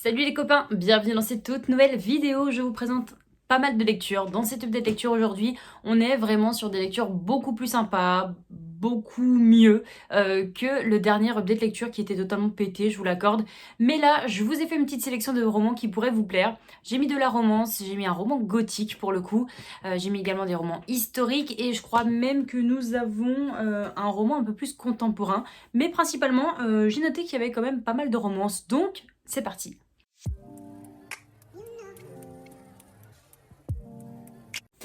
Salut les copains, bienvenue dans cette toute nouvelle vidéo. Je vous présente pas mal de lectures. Dans cette update lecture aujourd'hui, on est vraiment sur des lectures beaucoup plus sympas, beaucoup mieux que le dernier update lecture qui était totalement pété, je vous l'accorde. Mais là, je vous ai fait une petite sélection de romans qui pourraient vous plaire. J'ai mis de la romance, j'ai mis un roman gothique pour le coup, j'ai mis également des romans historiques et je crois même que nous avons un roman un peu plus contemporain. Mais principalement, j'ai noté qu'il y avait quand même pas mal de romances, donc c'est parti.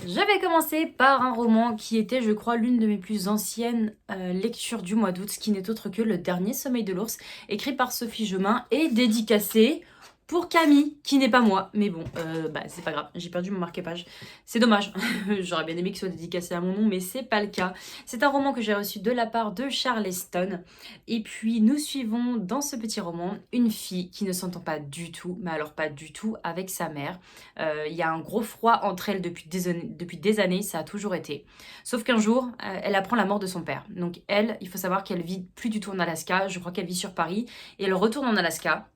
Je vais commencer par un roman qui était, je crois, l'une de mes plus anciennes lectures du mois d'août, qui n'est autre que Le Dernier Sommeil de l'Ours, écrit par Sophie Gemin et dédicacé pour Camille, qui n'est pas moi. Mais bon, c'est pas grave, j'ai perdu mon marque-page. C'est dommage, j'aurais bien aimé qu'il soit dédicacé à mon nom, mais c'est pas le cas. C'est un roman que j'ai reçu de la part de Charleston. Et puis, nous suivons dans ce petit roman une fille qui ne s'entend pas du tout, mais alors pas du tout, avec sa mère. Il y a un gros froid entre elles depuis des années, ça a toujours été. Sauf qu'un jour, elle apprend la mort de son père. Donc elle, il faut savoir qu'elle vit plus du tout en Alaska, je crois qu'elle vit sur Paris, et elle retourne en Alaska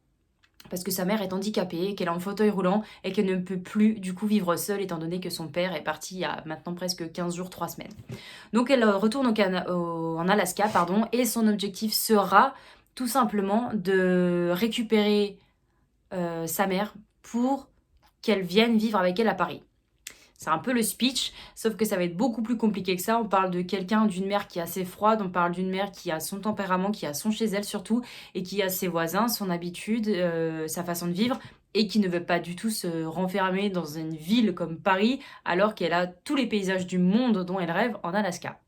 parce que sa mère est handicapée, qu'elle est en fauteuil roulant et qu'elle ne peut plus du coup vivre seule étant donné que son père est parti il y a maintenant presque 15 jours, 3 semaines. Donc elle retourne en Alaska, pardon, et son objectif sera tout simplement de récupérer sa mère pour qu'elle vienne vivre avec elle à Paris. C'est un peu le speech, sauf que ça va être beaucoup plus compliqué que ça. On parle de quelqu'un, d'une mère qui est assez froide, on parle d'une mère qui a son tempérament, qui a son chez elle surtout, et qui a ses voisins, son habitude, sa façon de vivre, et qui ne veut pas du tout se renfermer dans une ville comme Paris, alors qu'elle a tous les paysages du monde dont elle rêve en Alaska.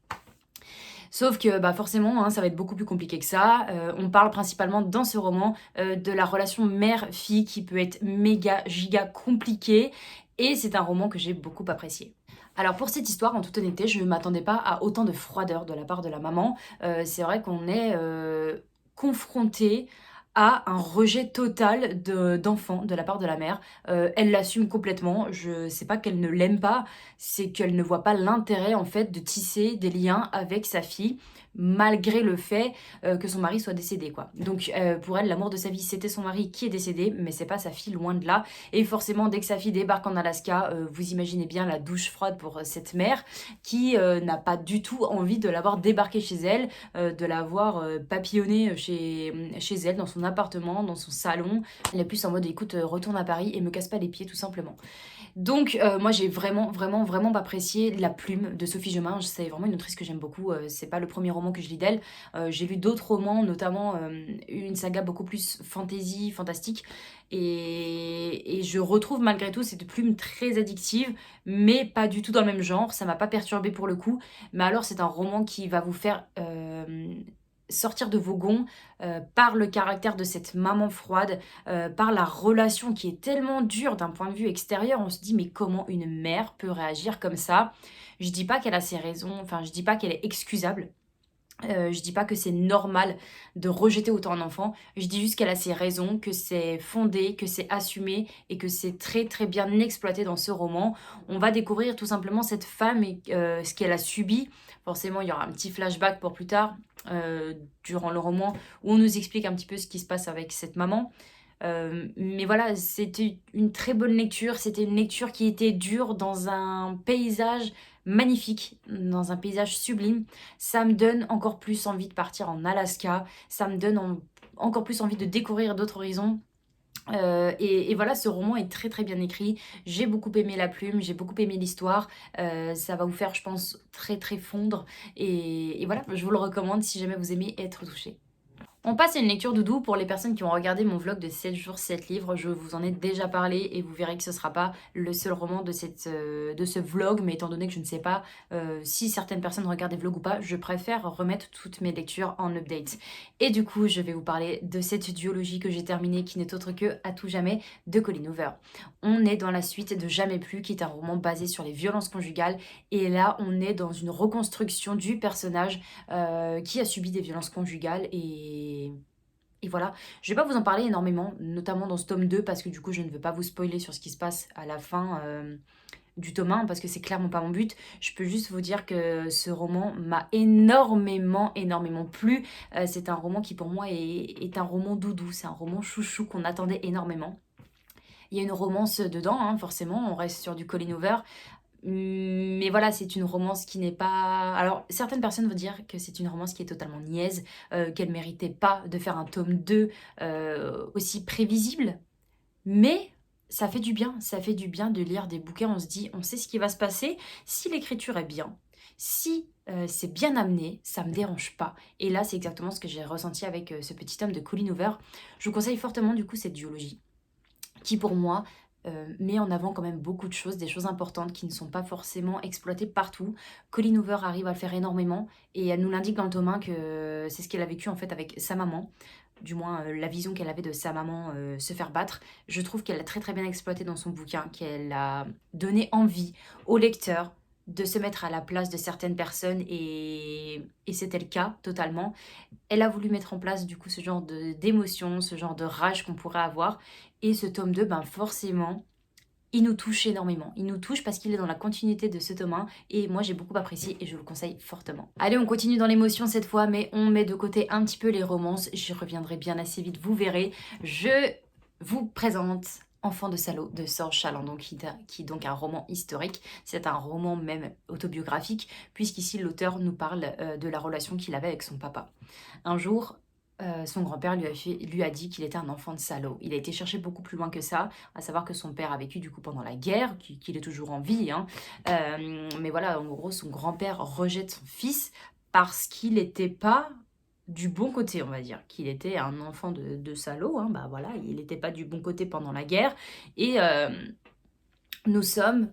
Sauf que forcément, hein, ça va être beaucoup plus compliqué que ça. On parle principalement dans ce roman de la relation mère-fille qui peut être méga, giga compliquée. Et c'est un roman que j'ai beaucoup apprécié. Alors pour cette histoire, en toute honnêteté, je ne m'attendais pas à autant de froideur de la part de la maman. C'est vrai qu'on est confronté à un rejet total d'enfant de la part de la mère. Elle l'assume complètement. Je sais pas qu'elle ne l'aime pas, c'est qu'elle ne voit pas l'intérêt en fait de tisser des liens avec sa fille malgré le fait que son mari soit décédé quoi. Donc pour elle l'amour de sa vie c'était son mari qui est décédé mais c'est pas sa fille loin de là et forcément dès que sa fille débarque en Alaska vous imaginez bien la douche froide pour cette mère qui n'a pas du tout envie de l'avoir débarqué chez elle, de l'avoir papillonné chez elle dans son appartement, dans son salon. Elle est plus en mode écoute retourne à Paris et me casse pas les pieds tout simplement. Donc moi j'ai vraiment apprécié la plume de Sophie Gemin, c'est vraiment une autrice que j'aime beaucoup, c'est pas le premier roman que je lis d'elle, j'ai lu d'autres romans, notamment une saga beaucoup plus fantasy, fantastique, et je retrouve malgré tout cette plume très addictive, mais pas du tout dans le même genre, ça m'a pas perturbée pour le coup, mais alors c'est un roman qui va vous faire sortir de vos gonds par le caractère de cette maman froide, par la relation qui est tellement dure d'un point de vue extérieur. On se dit mais comment une mère peut réagir comme ça? Je dis pas qu'elle a ses raisons, enfin je dis pas qu'elle est excusable. Je dis pas que c'est normal de rejeter autant un enfant, je dis juste qu'elle a ses raisons, que c'est fondé, que c'est assumé et que c'est très très bien exploité dans ce roman. On va découvrir tout simplement cette femme et ce qu'elle a subi. Forcément, il y aura un petit flashback pour plus tard, durant le roman, où on nous explique un petit peu ce qui se passe avec cette maman. Mais voilà, c'était une très bonne lecture, c'était une lecture qui était dure dans un paysage magnifique, dans un paysage sublime. Ça me donne encore plus envie de partir en Alaska, ça me donne encore plus envie de découvrir d'autres horizons. Et voilà, ce roman est très très bien écrit. J'ai beaucoup aimé la plume, j'ai beaucoup aimé l'histoire. Ça va vous faire, je pense, très très fondre. Et voilà, je vous le recommande si jamais vous aimez être touché. On passe à une lecture doudou pour les personnes qui ont regardé mon vlog de 7 jours 7 livres. Je vous en ai déjà parlé et vous verrez que ce ne sera pas le seul roman de ce vlog. Mais étant donné que je ne sais pas si certaines personnes regardent des vlogs ou pas, je préfère remettre toutes mes lectures en update. Et du coup, je vais vous parler de cette duologie que j'ai terminée qui n'est autre que À tout jamais de Colleen Hoover. On est dans la suite de Jamais plus qui est un roman basé sur les violences conjugales. Et là, on est dans une reconstruction du personnage qui a subi des violences conjugales et voilà, je vais pas vous en parler énormément, notamment dans ce tome 2 parce que du coup je ne veux pas vous spoiler sur ce qui se passe à la fin du tome 1 parce que c'est clairement pas mon but. Je peux juste vous dire que ce roman m'a énormément, énormément plu. C'est un roman qui pour moi est un roman doudou, c'est un roman chouchou qu'on attendait énormément. Il y a une romance dedans, hein, forcément, on reste sur du Colleen Hoover. Mais voilà, c'est une romance qui n'est pas... Alors, certaines personnes vont dire que c'est une romance qui est totalement niaise, qu'elle méritait pas de faire un tome 2 aussi prévisible. Mais ça fait du bien, ça fait du bien de lire des bouquins, on se dit, on sait ce qui va se passer. Si l'écriture est bien, si c'est bien amené, ça me dérange pas. Et là, c'est exactement ce que j'ai ressenti avec ce petit tome de Colleen Hoover. Je vous conseille fortement du coup cette duologie qui pour moi met en avant quand même beaucoup de choses, des choses importantes qui ne sont pas forcément exploitées partout. Colleen Hoover arrive à le faire énormément et elle nous l'indique dans le tome 1 que c'est ce qu'elle a vécu en fait avec sa maman, du moins la vision qu'elle avait de sa maman se faire battre. Je trouve qu'elle l'a très très bien exploité dans son bouquin, qu'elle a donné envie au lecteur de se mettre à la place de certaines personnes et c'était le cas totalement. Elle a voulu mettre en place du coup ce genre d'émotion, ce genre de rage qu'on pourrait avoir. Et ce tome 2, ben forcément, il nous touche énormément. Il nous touche parce qu'il est dans la continuité de ce tome 1 et moi j'ai beaucoup apprécié et je vous le conseille fortement. Allez, on continue dans l'émotion cette fois, mais on met de côté un petit peu les romances. J'y reviendrai bien assez vite, vous verrez. Je vous présente Enfant de salaud de Serge Chalandon, qui est donc un roman historique. C'est un roman même autobiographique, puisqu'ici l'auteur nous parle de la relation qu'il avait avec son papa. Un jour, son grand-père lui a dit qu'il était un enfant de salaud. Il a été chercher beaucoup plus loin que ça, à savoir que son père a vécu du coup pendant la guerre, qu'il est toujours en vie, hein. Mais voilà, en gros, son grand-père rejette son fils parce qu'il n'était pas du bon côté, on va dire, qu'il était un enfant de salaud, hein, bah voilà, il n'était pas du bon côté pendant la guerre. Et nous sommes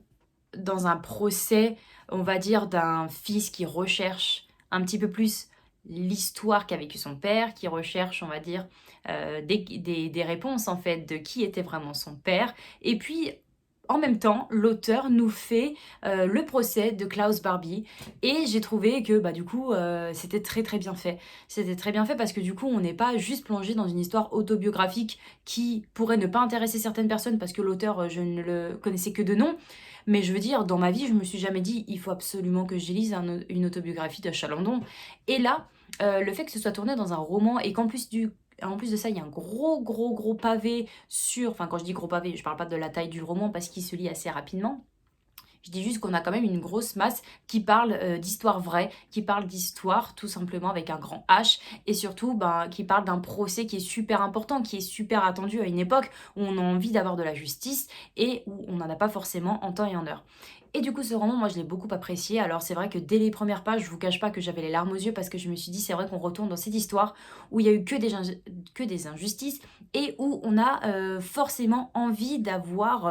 dans un procès, on va dire, d'un fils qui recherche un petit peu plus l'histoire qu'a vécu son père, qui recherche, on va dire, des réponses en fait de qui était vraiment son père. Et puis, en même temps, l'auteur nous fait le procès de Klaus Barbie et j'ai trouvé que bah, du coup c'était très très bien fait. C'était très bien fait parce que du coup on n'est pas juste plongé dans une histoire autobiographique qui pourrait ne pas intéresser certaines personnes parce que l'auteur je ne le connaissais que de nom. Mais je veux dire, dans ma vie, je me suis jamais dit il faut absolument que je lise une autobiographie de Chalandon. Et là, le fait que ce soit tourné dans un roman et qu'en plus en plus de ça, il y a un gros pavé sur... Enfin, quand je dis gros pavé, je parle pas de la taille du roman parce qu'il se lit assez rapidement. Je dis juste qu'on a quand même une grosse masse qui parle d'histoire vraie, qui parle d'histoire tout simplement avec un grand H, et surtout ben, qui parle d'un procès qui est super important, qui est super attendu à une époque où on a envie d'avoir de la justice et où on n'en a pas forcément en temps et en heure. Et du coup, ce roman, moi, je l'ai beaucoup apprécié. Alors, c'est vrai que dès les premières pages, je vous cache pas que j'avais les larmes aux yeux parce que je me suis dit, c'est vrai qu'on retourne dans cette histoire où il y a eu que des injustices et où on a forcément envie d'avoir,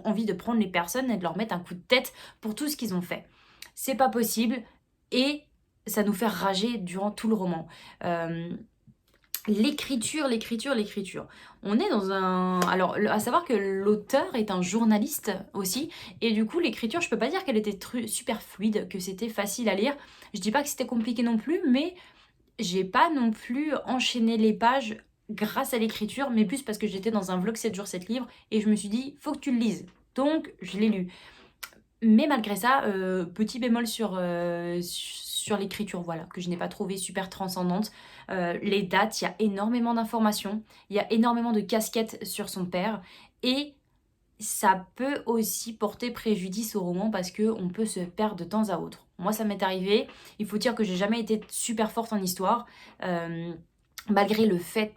envie de prendre les personnes et de leur mettre un coup de tête pour tout ce qu'ils ont fait. C'est pas possible et ça nous fait rager durant tout le roman. L'écriture. On est dans un... Alors, à savoir que l'auteur est un journaliste aussi, et du coup, l'écriture, je peux pas dire qu'elle était super fluide, que c'était facile à lire. Je dis pas que c'était compliqué non plus, mais j'ai pas non plus enchaîné les pages grâce à l'écriture, mais plus parce que j'étais dans un vlog 7 jours 7 livres, et je me suis dit, faut que tu le lises. Donc, je l'ai lu. Mais malgré ça, petit bémol sur l'écriture, voilà, que je n'ai pas trouvé super transcendante. Les dates, il y a énormément d'informations, il y a énormément de casquettes sur son père, et ça peut aussi porter préjudice au roman parce qu'on peut se perdre de temps à autre. Moi, ça m'est arrivé. Il faut dire que j'ai jamais été super forte en histoire, malgré le fait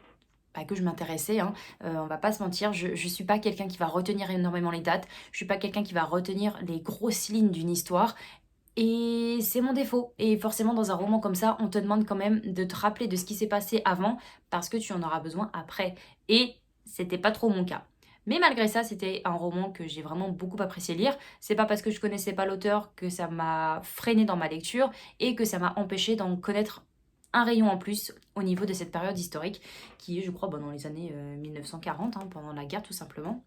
que je m'intéressais, hein, on va pas se mentir, je suis pas quelqu'un qui va retenir énormément les dates, je suis pas quelqu'un qui va retenir les grosses lignes d'une histoire, et c'est mon défaut. Et forcément, dans un roman comme ça, on te demande quand même de te rappeler de ce qui s'est passé avant, parce que tu en auras besoin après. Et c'était pas trop mon cas. Mais malgré ça, c'était un roman que j'ai vraiment beaucoup apprécié lire. C'est pas parce que je connaissais pas l'auteur que ça m'a freiné dans ma lecture et que ça m'a empêché d'en connaître un rayon en plus au niveau de cette période historique qui est, je crois, dans les années 1940, hein, pendant la guerre tout simplement.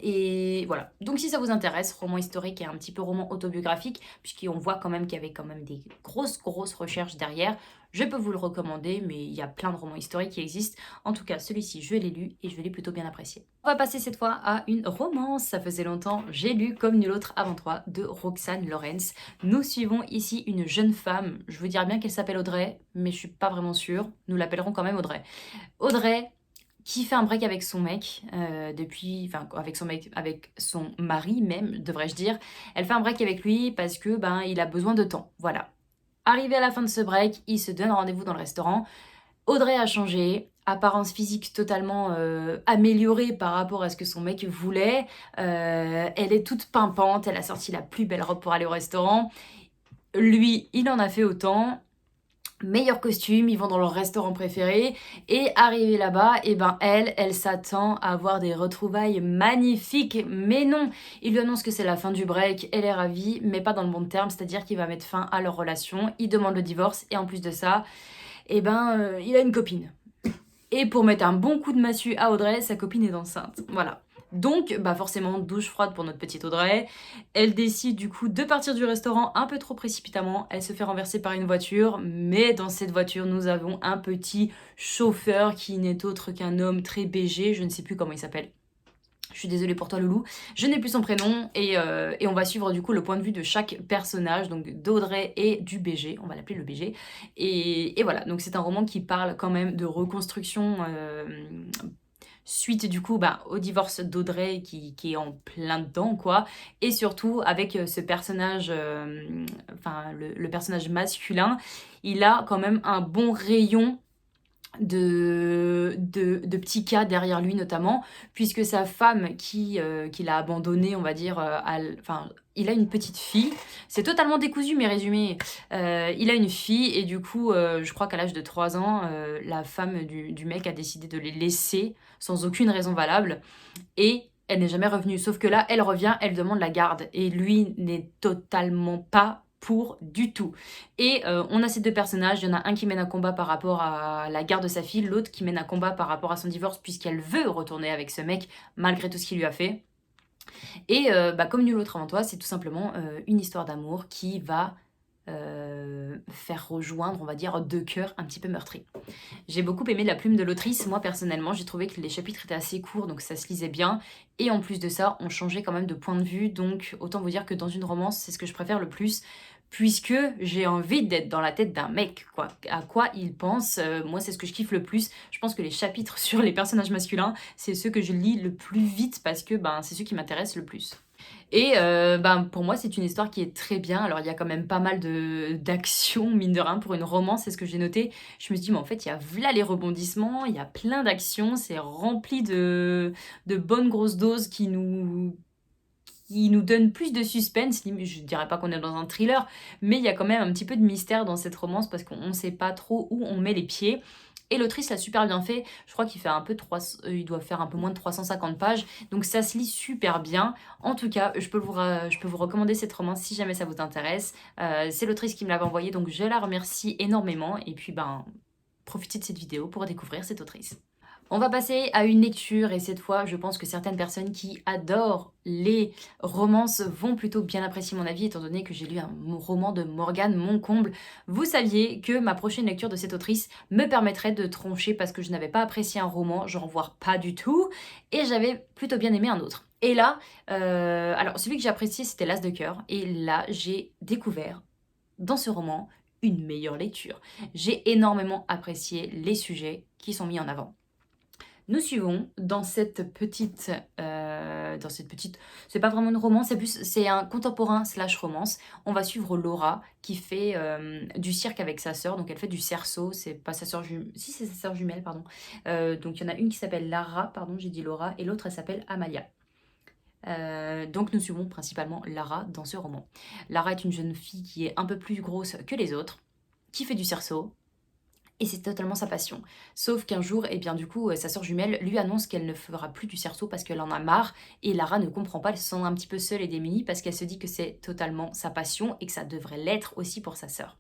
Et voilà. Donc si ça vous intéresse, roman historique et un petit peu roman autobiographique, puisqu'on voit quand même qu'il y avait quand même des grosses recherches derrière, je peux vous le recommander, mais il y a plein de romans historiques qui existent. En tout cas, celui-ci, je l'ai lu et je l'ai plutôt bien apprécié. On va passer cette fois à une romance. Ça faisait longtemps, j'ai lu Comme nul autre avant toi de Roxane Lorenz. Nous suivons ici une jeune femme, je vous dirais bien qu'elle s'appelle Audrey, mais je suis pas vraiment sûre. Nous l'appellerons quand même Audrey. Audrey, qui fait un break avec son mec, enfin avec son mari même, devrais-je dire. Elle fait un break avec lui parce que ben il a besoin de temps, voilà. Arrivé à la fin de ce break, il se donne rendez-vous dans le restaurant. Audrey a changé, apparence physique totalement améliorée par rapport à ce que son mec voulait. Elle est toute pimpante, elle a sorti la plus belle robe pour aller au restaurant. Lui, il en a fait autant. Meilleur costume, ils vont dans leur restaurant préféré et arrivée là-bas, et ben elle s'attend à avoir des retrouvailles magnifiques, mais non, il lui annonce que c'est la fin du break, elle est ravie, mais pas dans le bon terme, c'est-à-dire qu'il va mettre fin à leur relation, il demande le divorce et en plus de ça, et ben il a une copine. Et pour mettre un bon coup de massue à Audrey, sa copine est enceinte. Voilà. Donc, bah forcément, douche froide pour notre petite Audrey. Elle décide du coup de partir du restaurant un peu trop précipitamment. Elle se fait renverser par une voiture, mais dans cette voiture, nous avons un petit chauffeur qui n'est autre qu'un homme très BG, je ne sais plus comment il s'appelle. Je suis désolée pour toi Loulou, je n'ai plus son prénom et on va suivre du coup le point de vue de chaque personnage, donc d'Audrey et du BG, on va l'appeler le BG. Et voilà, donc c'est un roman qui parle quand même de reconstruction suite du coup bah, au divorce d'Audrey qui est en plein dedans quoi, et surtout avec ce personnage, enfin le personnage masculin, il a quand même un bon rayon de petits cas derrière lui notamment, puisque sa femme qui l'a abandonné, on va dire, enfin, il a une petite fille, c'est totalement décousu mais résumé, il a une fille et du coup, je crois qu'à l'âge de 3 ans, la femme du mec a décidé de les laisser sans aucune raison valable et elle n'est jamais revenue. Sauf que là, elle revient, elle demande la garde. Et lui n'est totalement pas pour du tout. Et on a ces deux personnages. Il y en a un qui mène un combat par rapport à la garde de sa fille, l'autre qui mène un combat par rapport à son divorce puisqu'elle veut retourner avec ce mec malgré tout ce qu'il lui a fait. Et bah, comme nul autre avant toi, c'est tout simplement une histoire d'amour qui va faire rejoindre, on va dire, deux cœurs un petit peu meurtris. J'ai beaucoup aimé la plume de l'autrice. Moi, personnellement, j'ai trouvé que les chapitres étaient assez courts, donc ça se lisait bien. Et en plus de ça, on changeait quand même de point de vue. Donc, autant vous dire que dans une romance, c'est ce que je préfère le plus. Puisque j'ai envie d'être dans la tête d'un mec, quoi. À quoi il pense, moi c'est ce que je kiffe le plus. Je pense que les chapitres sur les personnages masculins, c'est ceux que je lis le plus vite parce que ben, c'est ceux qui m'intéressent le plus. Et ben, pour moi, c'est une histoire qui est très bien. Alors, il y a quand même pas mal d'action, mine de rien, pour une romance, c'est ce que j'ai noté. Je me suis dit, mais en fait, il y a là les rebondissements, il y a plein d'actions, c'est rempli de bonnes grosses doses qui nous donnent plus de suspense. Je dirais pas qu'on est dans un thriller, mais il y a quand même un petit peu de mystère dans cette romance parce qu'on ne sait pas trop où on met les pieds. Et l'autrice l'a super bien fait. Je crois qu'il fait un peu il doit faire un peu moins de 350 pages. Donc ça se lit super bien. En tout cas, je peux vous recommander cette romance si jamais ça vous intéresse. C'est l'autrice qui me l'avait envoyée, donc je la remercie énormément. Et puis, ben, profitez de cette vidéo pour découvrir cette autrice. On va passer à une lecture et cette fois, je pense que certaines personnes qui adorent les romances vont plutôt bien apprécier mon avis étant donné que j'ai lu un roman de Morgane Moncomble. Vous saviez que ma prochaine lecture de cette autrice me permettrait de trancher parce que je n'avais pas apprécié un roman, j'en vois pas du tout, et j'avais plutôt bien aimé un autre. Et là, alors celui que j'ai apprécié c'était L'As de cœur, et là j'ai découvert dans ce roman une meilleure lecture. J'ai énormément apprécié les sujets qui sont mis en avant. Nous suivons dans cette petite, c'est pas vraiment une romance, c'est un contemporain slash romance. On va suivre Laura qui fait du cirque avec sa sœur, donc elle fait du cerceau, c'est pas sa sœur jumelle, si c'est sa sœur jumelle, pardon. Donc il y en a une qui s'appelle Lara, pardon, j'ai dit Laura, et l'autre elle s'appelle Amalia. Donc nous suivons principalement Lara dans ce roman. Lara est une jeune fille qui est un peu plus grosse que les autres, qui fait du cerceau, et c'est totalement sa passion. Sauf qu'un jour, et bien du coup, sa sœur jumelle lui annonce qu'elle ne fera plus du cerceau parce qu'elle en a marre. Et Lara ne comprend pas, elle se sent un petit peu seule et démunie parce qu'elle se dit que c'est totalement sa passion et que ça devrait l'être aussi pour sa sœur.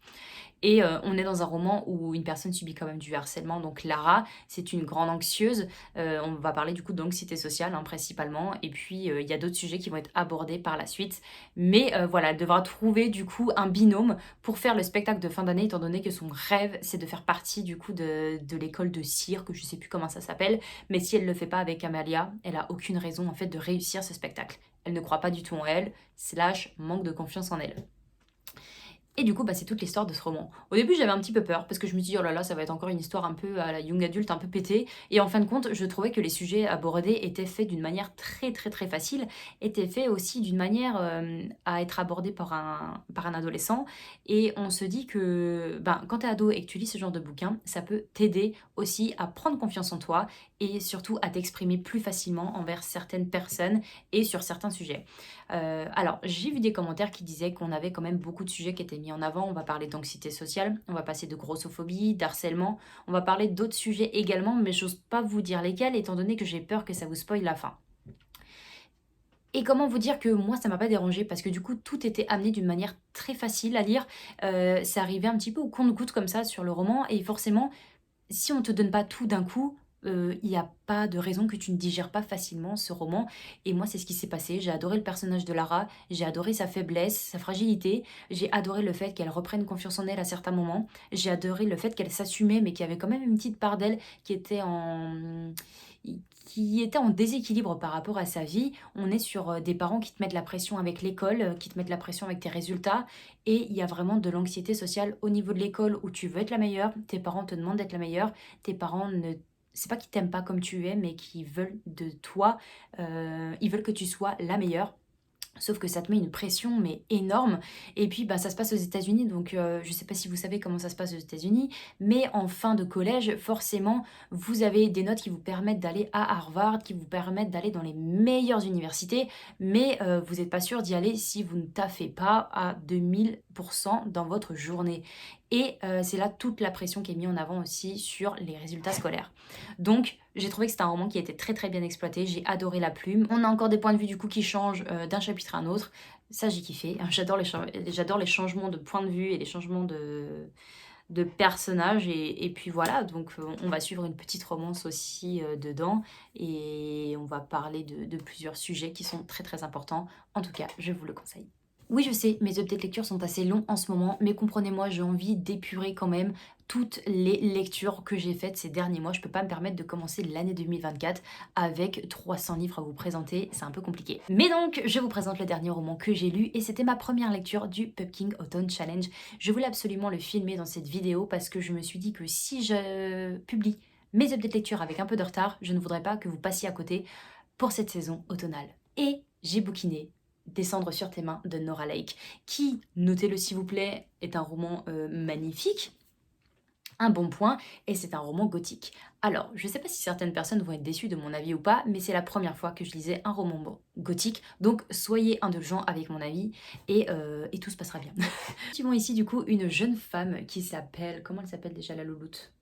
Et on est dans un roman où une personne subit quand même du harcèlement. Donc Lara, c'est une grande anxieuse. On va parler du coup d'anxiété sociale hein, principalement. Et puis il y a d'autres sujets qui vont être abordés par la suite. Mais voilà, elle devra trouver du coup un binôme pour faire le spectacle de fin d'année, étant donné que son rêve, c'est de faire partie du coup de l'école de cirque, je sais plus comment ça s'appelle. Mais si elle ne le fait pas avec Amalia, elle a aucune raison en fait de réussir ce spectacle. Elle ne croit pas du tout en elle, slash manque de confiance en elle. Et du coup, bah, c'est toute l'histoire de ce roman. Au début, j'avais un petit peu peur, parce que je me suis dit, oh là là, ça va être encore une histoire un peu à la young adulte, un peu pétée. Et en fin de compte, je trouvais que les sujets abordés étaient faits d'une manière très très très facile, étaient faits aussi d'une manière à être abordés par un adolescent. Et on se dit que ben, quand t'es ado et que tu lis ce genre de bouquin, ça peut t'aider aussi à prendre confiance en toi et surtout à t'exprimer plus facilement envers certaines personnes et sur certains sujets. Alors, j'ai vu des commentaires qui disaient qu'on avait quand même beaucoup de sujets qui étaient mis en avant. On va parler d'anxiété sociale, on va passer de grossophobie, d'harcèlement, on va parler d'autres sujets également, mais j'ose pas vous dire lesquels, étant donné que j'ai peur que ça vous spoile la fin. Et comment vous dire que moi, ça m'a pas dérangé parce que du coup, tout était amené d'une manière très facile à lire. Ça arrivait un petit peu au compte-gouttes comme ça sur le roman. Et forcément, si on te donne pas tout d'un coup, il n'y a pas de raison que tu ne digères pas facilement ce roman. Et moi, c'est ce qui s'est passé. J'ai adoré le personnage de Lara, j'ai adoré sa faiblesse, sa fragilité, j'ai adoré le fait qu'elle reprenne confiance en elle à certains moments, j'ai adoré le fait qu'elle s'assumait, mais qu'il y avait quand même une petite part d'elle qui était en déséquilibre par rapport à sa vie. On est sur des parents qui te mettent la pression avec l'école, qui te mettent la pression avec tes résultats, et il y a vraiment de l'anxiété sociale au niveau de l'école où tu veux être la meilleure, tes parents te demandent d'être la meilleure, tes parents ne... C'est pas qu'ils t'aiment pas comme tu es, mais qu'ils veulent de toi, ils veulent que tu sois la meilleure. Sauf que ça te met une pression mais énorme. Et puis bah, ça se passe aux États-Unis, donc je sais pas si vous savez comment ça se passe aux États-Unis, mais en fin de collège, forcément, vous avez des notes qui vous permettent d'aller à Harvard, qui vous permettent d'aller dans les meilleures universités, mais vous n'êtes pas sûr d'y aller si vous ne taffez pas à 2000% dans votre journée. Et c'est là toute la pression qui est mise en avant aussi sur les résultats scolaires. Donc, j'ai trouvé que c'était un roman qui était très très bien exploité, j'ai adoré la plume. On a encore des points de vue du coup qui changent d'un chapitre à un autre. Ça, j'ai kiffé. J'adore les changements de point de vue et les changements de personnages. Et puis voilà, donc on va suivre une petite romance aussi dedans. Et on va parler de plusieurs sujets qui sont très très importants. En tout cas, je vous le conseille. Oui, je sais, mes updates lectures sont assez longs en ce moment, mais comprenez-moi, j'ai envie d'épurer quand même toutes les lectures que j'ai faites ces derniers mois. Je peux pas me permettre de commencer l'année 2024 avec 300 livres à vous présenter, c'est un peu compliqué. Mais donc, je vous présente le dernier roman que j'ai lu et c'était ma première lecture du Pumpkin Autumn Challenge. Je voulais absolument le filmer dans cette vidéo parce que je me suis dit que si je publie mes updates lectures avec un peu de retard, je ne voudrais pas que vous passiez à côté pour cette saison automnale. Et j'ai bouquiné Descendre sur tes mains de Nora Lake, qui, notez-le s'il vous plaît, est un roman magnifique, un bon point, et c'est un roman gothique. Alors, je sais pas si certaines personnes vont être déçues de mon avis ou pas, mais c'est la première fois que je lisais un roman gothique, donc soyez indulgents avec mon avis, et tout se passera bien. Nous suivons ici du coup une jeune femme qui s'appelle... Comment elle s'appelle déjà la louloute ?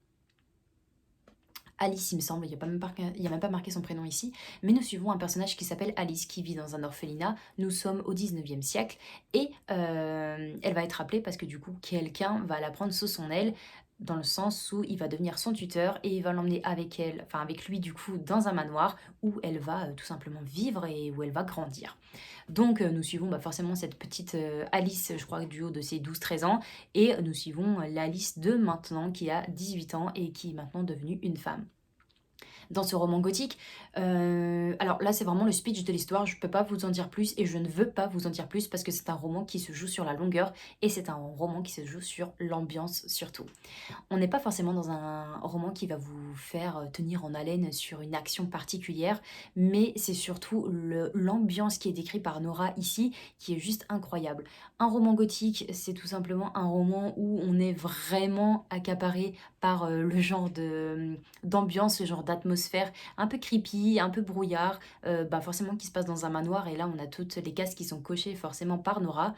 Alice, il me semble, il n'y a même pas marqué son prénom ici, mais nous suivons un personnage qui s'appelle Alice, qui vit dans un orphelinat. Nous sommes au 19e siècle, et elle va être appelée parce que du coup, quelqu'un va la prendre sous son aile, dans le sens où il va devenir son tuteur, et il va l'emmener avec elle, enfin avec lui du coup, dans un manoir, où elle va tout simplement vivre et où elle va grandir. Donc nous suivons forcément cette petite Alice, je crois du haut de ses 12-13 ans, et nous suivons l'Alice de maintenant qui a 18 ans et qui est maintenant devenue une femme dans ce roman gothique. Alors là, c'est vraiment le speech de l'histoire, je ne peux pas vous en dire plus et je ne veux pas vous en dire plus parce que c'est un roman qui se joue sur la longueur et c'est un roman qui se joue sur l'ambiance surtout. On n'est pas forcément dans un roman qui va vous faire tenir en haleine sur une action particulière, mais c'est surtout l'ambiance qui est décrite par Nora ici qui est juste incroyable. Un roman gothique, c'est tout simplement un roman où on est vraiment accaparé par le genre d'ambiance, le genre d'atmosphère un peu creepy, un peu brouillard, forcément qui se passe dans un manoir et là on a toutes les cases qui sont cochées forcément par Nora.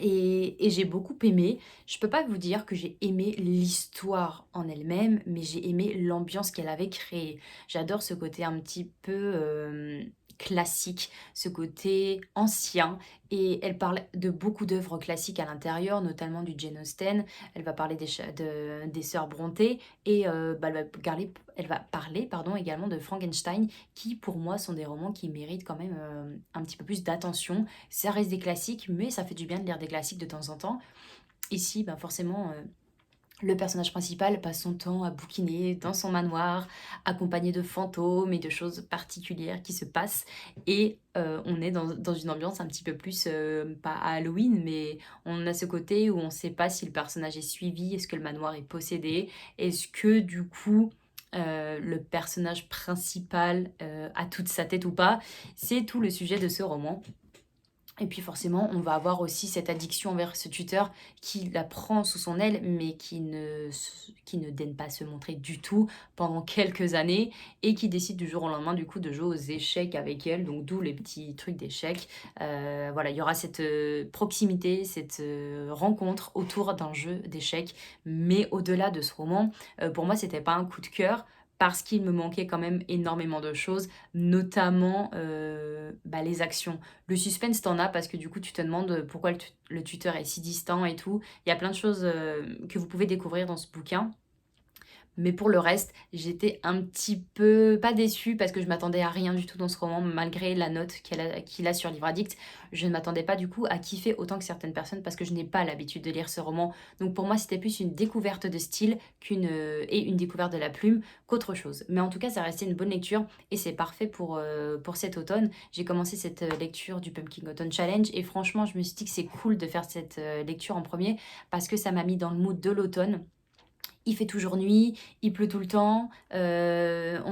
Et j'ai beaucoup aimé. Je peux pas vous dire que j'ai aimé l'histoire en elle-même, mais j'ai aimé l'ambiance qu'elle avait créée. J'adore ce côté un petit peu classique, ce côté ancien. Et elle parle de beaucoup d'œuvres classiques à l'intérieur, notamment du Jane Austen. Elle va parler des sœurs Brontë et elle va parler pardon, également de Frankenstein, qui pour moi sont des romans qui méritent quand même un petit peu plus d'attention. Ça reste des classiques, mais ça fait du bien de lire des classiques de temps en temps. Ici, ben forcément, le personnage principal passe son temps à bouquiner dans son manoir, accompagné de fantômes et de choses particulières qui se passent. Et on est dans une ambiance un petit peu plus, pas à Halloween, mais on a ce côté où on ne sait pas si le personnage est suivi, est-ce que le manoir est possédé, est-ce que du coup le personnage principal a toute sa tête ou pas. C'est tout le sujet de ce roman. Et puis forcément, on va avoir aussi cette addiction envers ce tuteur qui la prend sous son aile, mais qui ne daigne pas se montrer du tout pendant quelques années et qui décide du jour au lendemain du coup de jouer aux échecs avec elle, donc d'où les petits trucs d'échecs. Voilà, il y aura cette proximité, cette rencontre autour d'un jeu d'échecs, mais au-delà de ce roman, pour moi, c'était pas un coup de cœur parce qu'il me manquait quand même énormément de choses, notamment les actions. Le suspense, t'en as parce que du coup, tu te demandes pourquoi le tuteur est si distant et tout. Il y a plein de choses que vous pouvez découvrir dans ce bouquin. Mais pour le reste, j'étais un petit peu, pas déçue parce que je m'attendais à rien du tout dans ce roman, malgré la note qu'il a sur Livre Addict. Je ne m'attendais pas du coup à kiffer autant que certaines personnes parce que je n'ai pas l'habitude de lire ce roman. Donc pour moi, c'était plus une découverte de style et une découverte de la plume qu'autre chose. Mais en tout cas, ça restait une bonne lecture et c'est parfait pour cet automne. J'ai commencé cette lecture du Pumpkin Autumn Challenge et franchement, je me suis dit que c'est cool de faire cette lecture en premier parce que ça m'a mis dans le mood de l'automne. Il fait toujours nuit, il pleut tout le temps, on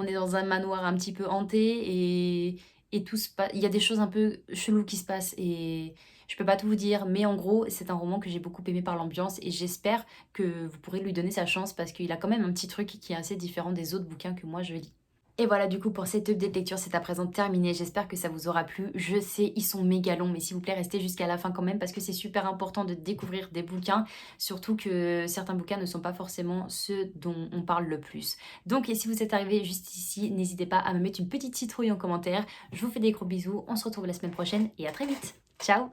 est dans un manoir un petit peu hanté et tout se passe. Il y a des choses un peu cheloues qui se passent et je peux pas tout vous dire, mais en gros, c'est un roman que j'ai beaucoup aimé par l'ambiance et j'espère que vous pourrez lui donner sa chance parce qu'il a quand même un petit truc qui est assez différent des autres bouquins que moi je lis. Et voilà, du coup, pour cette update lecture, c'est à présent terminé. J'espère que ça vous aura plu. Je sais, ils sont méga longs, mais s'il vous plaît, restez jusqu'à la fin quand même, parce que c'est super important de découvrir des bouquins, surtout que certains bouquins ne sont pas forcément ceux dont on parle le plus. Donc, et si vous êtes arrivé juste ici, n'hésitez pas à me mettre une petite citrouille en commentaire. Je vous fais des gros bisous, on se retrouve la semaine prochaine, et à très vite. Ciao!